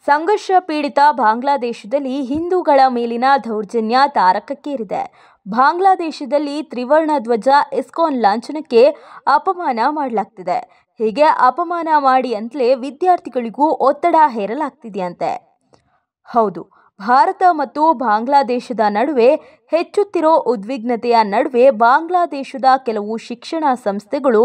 ಸಂಘರ್ಷ ಪೀಡಿತ ಬಾಂಗ್ಲಾದೇಶದಲ್ಲಿ ಹಿಂದೂಗಳ ಮೇಲಿನ ದೌರ್ಜನ್ಯ ತಾರಕಕ್ಕೇರಿದೆ. ಬಾಂಗ್ಲಾದೇಶದಲ್ಲಿ ತ್ರಿವರ್ಣ ಧ್ವಜ ಇಸ್ಕಾನ್ ಲಾಂಛನಕ್ಕೆ ಅಪಮಾನ ಮಾಡಲಾಗ್ತಿದೆ. ಹೀಗೆ ಅಪಮಾನ ಮಾಡಿ ಅಂತಲೇ ವಿದ್ಯಾರ್ಥಿಗಳಿಗೂ ಒತ್ತಡ ಹೇರಲಾಗ್ತಿದೆಯಂತೆ. ಹೌದು, ಭಾರತ ಮತ್ತು ಬಾಂಗ್ಲಾದೇಶದ ನಡುವೆ ಹೆಚ್ಚುತ್ತಿರೋ ಉದ್ವಿಗ್ನತೆಯ ನಡುವೆ ಬಾಂಗ್ಲಾದೇಶದ ಕೆಲವು ಶಿಕ್ಷಣ ಸಂಸ್ಥೆಗಳು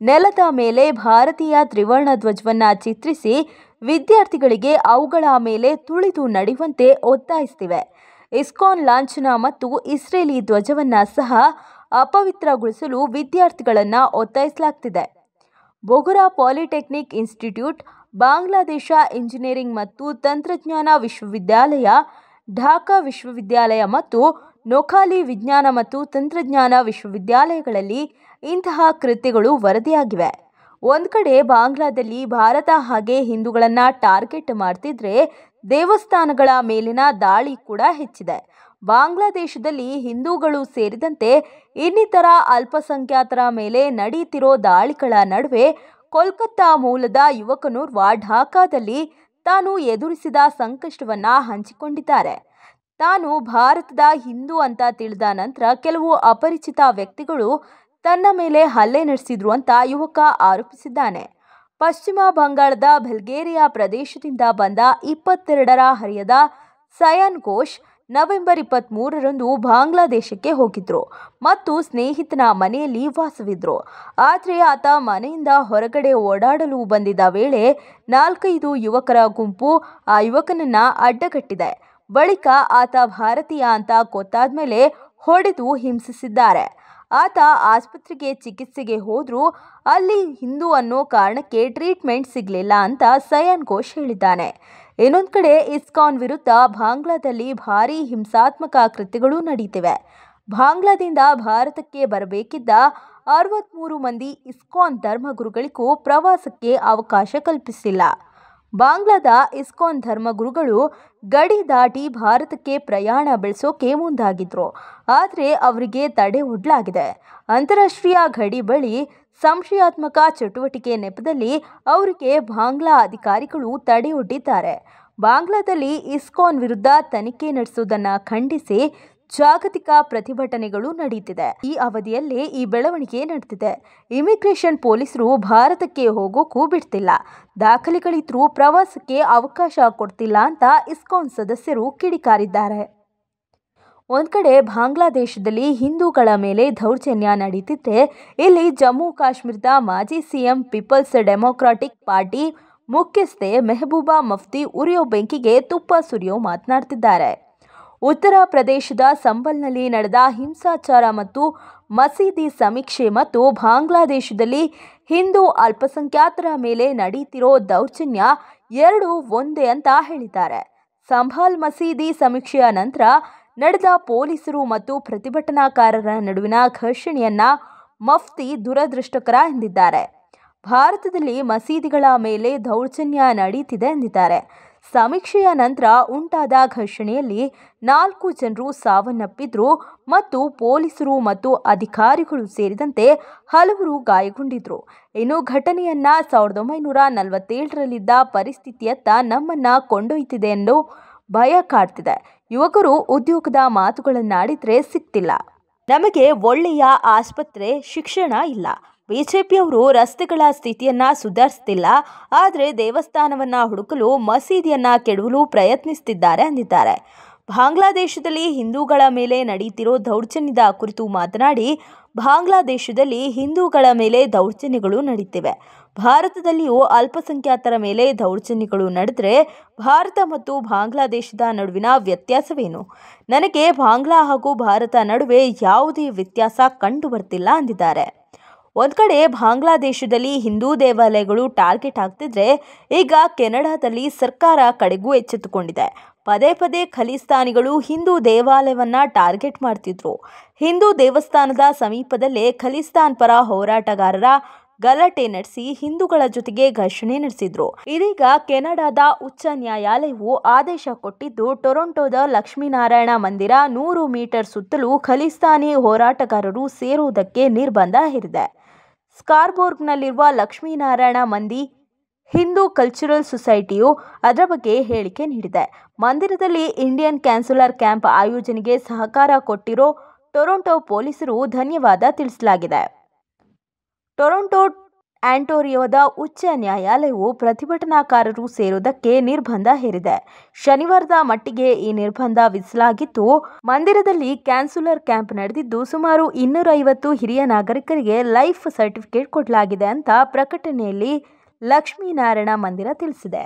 ನೆಲದ ಮೇಲೆ ಭಾರತೀಯ ತ್ರಿವರ್ಣ ಧ್ವಜವನ್ನು ಚಿತ್ರಿಸಿ ವಿದ್ಯಾರ್ಥಿಗಳಿಗೆ ಅವುಗಳ ಮೇಲೆ ತುಳಿದು ನಡೆಯುವಂತೆ ಒತ್ತಾಯಿಸುತ್ತಿವೆ. ಇಸ್ಕಾನ್ ಲಾಂಛನ ಮತ್ತು ಇಸ್ರೇಲಿ ಧ್ವಜವನ್ನು ಸಹ ಅಪವಿತ್ರಗೊಳಿಸಲು ವಿದ್ಯಾರ್ಥಿಗಳನ್ನು ಒತ್ತಾಯಿಸಲಾಗ್ತಿದೆ. ಬೊಗುರಾ ಪಾಲಿಟೆಕ್ನಿಕ್ ಇನ್ಸ್ಟಿಟ್ಯೂಟ್, ಬಾಂಗ್ಲಾದೇಶ ಇಂಜಿನಿಯರಿಂಗ್ ಮತ್ತು ತಂತ್ರಜ್ಞಾನ ವಿಶ್ವವಿದ್ಯಾಲಯ, ಢಾಕಾ ವಿಶ್ವವಿದ್ಯಾಲಯ ಮತ್ತು ನೊಖಾಲಿ ವಿಜ್ಞಾನ ಮತ್ತು ತಂತ್ರಜ್ಞಾನ ವಿಶ್ವವಿದ್ಯಾಲಯಗಳಲ್ಲಿ ಇಂತಹ ಕೃತ್ಯಗಳು ವರದಿಯಾಗಿವೆ. ಒಂದು ಕಡೆ ಬಾಂಗ್ಲಾದಲ್ಲಿ ಭಾರತ ಹಾಗೆ ಹಿಂದೂಗಳನ್ನು ಟಾರ್ಗೆಟ್ ಮಾಡ್ತಿದ್ರೆ ದೇವಸ್ಥಾನಗಳ ಮೇಲಿನ ದಾಳಿ ಕೂಡ ಹೆಚ್ಚಿದೆ. ಬಾಂಗ್ಲಾದೇಶದಲ್ಲಿ ಹಿಂದೂಗಳು ಸೇರಿದಂತೆ ಇನ್ನಿತರ ಅಲ್ಪಸಂಖ್ಯಾತರ ಮೇಲೆ ನಡೆಯುತ್ತಿರೋ ದಾಳಿಗಳ ನಡುವೆ ಕೋಲ್ಕತ್ತಾ ಮೂಲದ ಯುವಕನೋರ್ವ ಢಾಕಾದಲ್ಲಿ ತಾನು ಎದುರಿಸಿದ ಸಂಕಷ್ಟವನ್ನು ಹಂಚಿಕೊಂಡಿದ್ದಾರೆ. ತಾನು ಭಾರತದ ಹಿಂದೂ ಅಂತ ತಿಳಿದ ನಂತರ ಕೆಲವು ಅಪರಿಚಿತ ವ್ಯಕ್ತಿಗಳು ತನ್ನ ಮೇಲೆ ಹಲ್ಲೆ ನಡೆಸಿದ್ರು ಅಂತ ಯುವಕ ಆರೋಪಿಸಿದ್ದಾನೆ. ಪಶ್ಚಿಮ ಬಂಗಾಳದ ಬಲ್ಗೇರಿಯಾ ಪ್ರದೇಶದಿಂದ ಬಂದ 22ರ ಹರೆಯದ ಸಯಾನ್ ಘೋಷ್ ನವೆಂಬರ್ 23ರಂದು ಬಾಂಗ್ಲಾದೇಶಕ್ಕೆ ಹೋಗಿದ್ರು ಮತ್ತು ಸ್ನೇಹಿತನ ಮನೆಯಲ್ಲಿ ವಾಸವಿದ್ರು. ಆದರೆ ಆತ ಮನೆಯಿಂದ ಹೊರಗಡೆ ಓಡಾಡಲು ಬಂದಿದ್ದ ವೇಳೆ 4-5 ಯುವಕರ ಗುಂಪು ಆ ಯುವಕನನ್ನ ಅಡ್ಡಗಟ್ಟಿದೆ. ಬಳಿಕ ಆತ ಭಾರತೀಯ ಅಂತ ಗೊತ್ತಾದ ಮೇಲೆ ಹೊಡೆದು ಹಿಂಸಿಸಿದ್ದಾರೆ. ಆತ ಆಸ್ಪತ್ರೆಗೆ ಚಿಕಿತ್ಸೆಗೆ ಹೋದ್ರೂ ಅಲ್ಲಿ ಹಿಂದೂ ಅನ್ನೋ ಕಾರಣಕ್ಕೆ ಟ್ರೀಟ್ಮೆಂಟ್ ಸಿಗಲಿಲ್ಲ ಅಂತ ಸಯಾನ್ ಘೋಷ್ ಹೇಳಿದ್ದಾನೆ. ಇನ್ನೊಂದು ಕಡೆ ಇಸ್ಕಾನ್ ವಿರುದ್ಧ ಬಾಂಗ್ಲಾದಲ್ಲಿ ಭಾರೀ ಹಿಂಸಾತ್ಮಕ ಕೃತ್ಯಗಳು ನಡೀತಿವೆ. ಬಾಂಗ್ಲಾದಿಂದ ಭಾರತಕ್ಕೆ ಬರಬೇಕಿದ್ದ 63 ಮಂದಿ ಇಸ್ಕಾನ್ ಧರ್ಮಗುರುಗಳಿಗೂ ಪ್ರವಾಸಕ್ಕೆ ಅವಕಾಶ ಕಲ್ಪಿಸಿಲ್ಲ. ಬಾಂಗ್ಲಾದ ಇಸ್ಕಾನ್ ಧರ್ಮಗುರುಗಳು ಗಡಿ ದಾಟಿ ಭಾರತಕ್ಕೆ ಪ್ರಯಾಣ ಬೆಳೆಸೋಕೆ ಮುಂದಾಗಿದ್ರು. ಆದರೆ ಅವರಿಗೆ ತಡೆ ಒಡ್ಡಲಾಗಿದೆ. ಅಂತಾರಾಷ್ಟ್ರೀಯ ಗಡಿ ಬಳಿ ಸಂಶಯಾತ್ಮಕ ಚಟುವಟಿಕೆ ನೆಪದಲ್ಲಿ ಅವರಿಗೆ ಬಾಂಗ್ಲಾ ಅಧಿಕಾರಿಗಳು ತಡೆಯೊಡ್ಡಿದ್ದಾರೆ. ಬಾಂಗ್ಲಾದಲ್ಲಿ ಇಸ್ಕಾನ್ ವಿರುದ್ಧ ತನಿಖೆ ನಡೆಸುವುದನ್ನು ಖಂಡಿಸಿ ಜಾಗತಿಕ ಪ್ರತಿಭಟನೆಗಳು ನಡೀತಿದೆ. ಈ ಅವಧಿಯಲ್ಲೇ ಈ ಬೆಳವಣಿಗೆ ನಡೆದಿದೆ. ಇಮಿಗ್ರೇಷನ್ ಪೊಲೀಸರು ಭಾರತಕ್ಕೆ ಹೋಗೋಕ್ಕೂ ಬಿಡ್ತಿಲ್ಲ, ದಾಖಲೆಗಳಿದ್ರೂ ಪ್ರವಾಸಕ್ಕೆ ಅವಕಾಶ ಕೊಡ್ತಿಲ್ಲ ಅಂತ ಇಸ್ಕಾನ್ ಸದಸ್ಯರು ಕಿಡಿಕಾರಿದ್ದಾರೆ. ಒಂದು ಕಡೆ ಬಾಂಗ್ಲಾದೇಶದಲ್ಲಿ ಹಿಂದೂಗಳ ಮೇಲೆ ದೌರ್ಜನ್ಯ ನಡೀತಿದ್ರೆ ಇಲ್ಲಿ ಜಮ್ಮು ಕಾಶ್ಮೀರದ ಮಾಜಿ ಸಿಎಂ ಪೀಪಲ್ಸ್ ಡೆಮೊಕ್ರಾಟಿಕ್ ಪಾರ್ಟಿ ಮುಖ್ಯಸ್ಥೆ ಮೆಹಬೂಬಾ ಮುಫ್ತಿ ಉರಿಯೋ ಬೆಂಕಿಗೆ ತುಪ್ಪ ಸುರಿಯೋ ಮಾತನಾಡ್ತಿದ್ದಾರೆ. ಉತ್ತರ ಪ್ರದೇಶದ ಸಂಬಲ್ನಲ್ಲಿ ನಡೆದ ಹಿಂಸಾಚಾರ ಮತ್ತು ಮಸೀದಿ ಸಮೀಕ್ಷೆ ಮತ್ತು ಬಾಂಗ್ಲಾದೇಶದಲ್ಲಿ ಹಿಂದೂ ಅಲ್ಪಸಂಖ್ಯಾತರ ಮೇಲೆ ನಡೆಯುತ್ತಿರೋ ದೌರ್ಜನ್ಯ ಎರಡೂ ಒಂದೇ ಅಂತ ಹೇಳಿದ್ದಾರೆ. ಸಂಭಾಲ್ ಮಸೀದಿ ಸಮೀಕ್ಷೆಯ ನಂತರ ನಡೆದ ಪೊಲೀಸರು ಮತ್ತು ಪ್ರತಿಭಟನಾಕಾರರ ನಡುವಿನ ಘರ್ಷಣೆಯನ್ನ ಮುಫ್ತಿ ದುರದೃಷ್ಟಕರ ಎಂದಿದ್ದಾರೆ. ಭಾರತದಲ್ಲಿ ಮಸೀದಿಗಳ ಮೇಲೆ ದೌರ್ಜನ್ಯ ನಡೆಯುತ್ತಿದೆ ಎಂದಿದ್ದಾರೆ. ಸಮೀಕ್ಷೆಯ ನಂತರ ಉಂಟಾದ ಘರ್ಷಣೆಯಲ್ಲಿ 4 ಜನರು ಸಾವನ್ನಪ್ಪಿದ್ರು ಮತ್ತು ಪೊಲೀಸರು ಮತ್ತು ಅಧಿಕಾರಿಗಳು ಸೇರಿದಂತೆ ಹಲವರು ಗಾಯಗೊಂಡಿದ್ರು. ಇನ್ನು ಘಟನೆಯನ್ನ 1947ರಲ್ಲಿದ್ದ ಪರಿಸ್ಥಿತಿಯತ್ತ ನಮ್ಮನ್ನ ಕೊಂಡೊಯ್ತಿದೆ ಎಂದು ಭಯ ಕಾಡ್ತಿದೆ. ಯುವಕರು ಉದ್ಯೋಗದ ಮಾತುಗಳನ್ನಾಡಿದ್ರೆ ಸಿಗ್ತಿಲ್ಲ, ನಮಗೆ ಒಳ್ಳೆಯ ಆಸ್ಪತ್ರೆ, ಶಿಕ್ಷಣ ಇಲ್ಲ, ಬಿಜೆಪಿಯವರು ರಸ್ತೆಗಳ ಸ್ಥಿತಿಯನ್ನ ಸುಧಾರಿಸ್ತಿಲ್ಲ, ಆದರೆ ದೇವಸ್ಥಾನವನ್ನ ಹುಡುಕಲು ಮಸೀದಿಯನ್ನ ಕೆಡವಲು ಪ್ರಯತ್ನಿಸುತ್ತಿದ್ದಾರೆ ಎಂದಿದ್ದಾರೆ. ಬಾಂಗ್ಲಾದೇಶದಲ್ಲಿ ಹಿಂದೂಗಳ ಮೇಲೆ ನಡೆಯುತ್ತಿರೋ ದೌರ್ಜನ್ಯದ ಕುರಿತು ಮಾತನಾಡಿ, ಬಾಂಗ್ಲಾದೇಶದಲ್ಲಿ ಹಿಂದೂಗಳ ಮೇಲೆ ದೌರ್ಜನ್ಯಗಳು ನಡೀತಿವೆ. ಭಾರತದಲ್ಲಿಯೂ ಅಲ್ಪಸಂಖ್ಯಾತರ ಮೇಲೆ ದೌರ್ಜನ್ಯಗಳು ನಡೆದರೆ ಭಾರತ ಮತ್ತು ಬಾಂಗ್ಲಾದೇಶದ ನಡುವಿನ ವ್ಯತ್ಯಾಸವೇನು? ನನಗೆ ಬಾಂಗ್ಲಾ ಹಾಗೂ ಭಾರತ ನಡುವೆ ಯಾವುದೇ ವ್ಯತ್ಯಾಸ ಕಂಡು ಬರ್ತಿಲ್ಲ ಎಂದಿದ್ದಾರೆ. ಒಂದು ಕಡೆ ಬಾಂಗ್ಲಾದೇಶದಲ್ಲಿ ಹಿಂದೂ ದೇವಾಲಯಗಳು ಟಾರ್ಗೆಟ್ ಆಗ್ತಿದ್ರೆ ಈಗ ಕೆನಡಾದಲ್ಲಿ ಸರ್ಕಾರ ಕಡೆಗೂ ಎಚ್ಚೆತ್ತುಕೊಂಡಿದೆ. ಪದೇ ಪದೇ ಖಲಿಸ್ತಾನಿಗಳು ಹಿಂದೂ ದೇವಾಲಯವನ್ನ ಟಾರ್ಗೆಟ್ ಮಾಡ್ತಿದ್ರು. ಹಿಂದೂ ದೇವಸ್ಥಾನದ ಸಮೀಪದಲ್ಲೇ ಖಲಿಸ್ತಾನ್ ಪರ ಹೋರಾಟಗಾರರ ಗಲಾಟೆ ನಡೆಸಿ ಹಿಂದೂಗಳ ಜೊತೆಗೆ ಘರ್ಷಣೆ ನಡೆಸಿದ್ರು. ಇದೀಗ ಕೆನಡಾದ ಉಚ್ಚ ನ್ಯಾಯಾಲಯವು ಆದೇಶ ಕೊಟ್ಟಿದ್ದು ಟೊರೊಂಟೊದ ಲಕ್ಷ್ಮೀನಾರಾಯಣ ಮಂದಿರ 100 ಮೀಟರ್ ಸುತ್ತಲೂ ಖಲಿಸ್ತಾನಿ ಹೋರಾಟಗಾರರು ಸೇರುವುದಕ್ಕೆ ನಿರ್ಬಂಧ ಹೇರಿದೆ. ಸ್ಕಾರ್ಬೋರ್ಗ್ನಲ್ಲಿರುವ ಲಕ್ಷ್ಮೀನಾರಾಯಣ ಹಿಂದೂ ಕಲ್ಚರಲ್ ಸೊಸೈಟಿಯು ಅದರ ಬಗ್ಗೆ ಹೇಳಿಕೆ ನೀಡಿದೆ. ಮಂದಿರದಲ್ಲಿ ಇಂಡಿಯನ್ ಕ್ಯಾನ್ಸುಲರ್ ಕ್ಯಾಂಪ್ ಆಯೋಜನೆಗೆ ಸಹಕಾರ ಕೊಟ್ಟಿರೋ ಟೊರೊಂಟೊ ಪೊಲೀಸರು ಧನ್ಯವಾದ ತಿಳಿಸಲಾಗಿದೆ. ಟೊರೊಂಟೊ ಆಂಟೋರಿಯೋದ ಉಚ್ಚ ನ್ಯಾಯಾಲಯವು ಪ್ರತಿಭಟನಾಕಾರರು ಸೇರುವುದಕ್ಕೆ ನಿರ್ಬಂಧ ಹೇರಿದೆ. ಶನಿವಾರದ ಮಟ್ಟಿಗೆ ಈ ನಿರ್ಬಂಧ ವಿಧಿಸಲಾಗಿತ್ತು. ಮಂದಿರದಲ್ಲಿ ಕ್ಯಾನ್ಸುಲರ್ ಕ್ಯಾಂಪ್ ನಡೆದಿದ್ದು ಸುಮಾರು 250 ಹಿರಿಯ ನಾಗರಿಕರಿಗೆ ಲೈಫ್ ಸರ್ಟಿಫಿಕೇಟ್ ಕೊಡಲಾಗಿದೆ ಅಂತ ಪ್ರಕಟಣೆಯಲ್ಲಿ ಲಕ್ಷ್ಮೀನಾರಾಯಣ ಮಂದಿರ ತಿಳಿಸಿದೆ.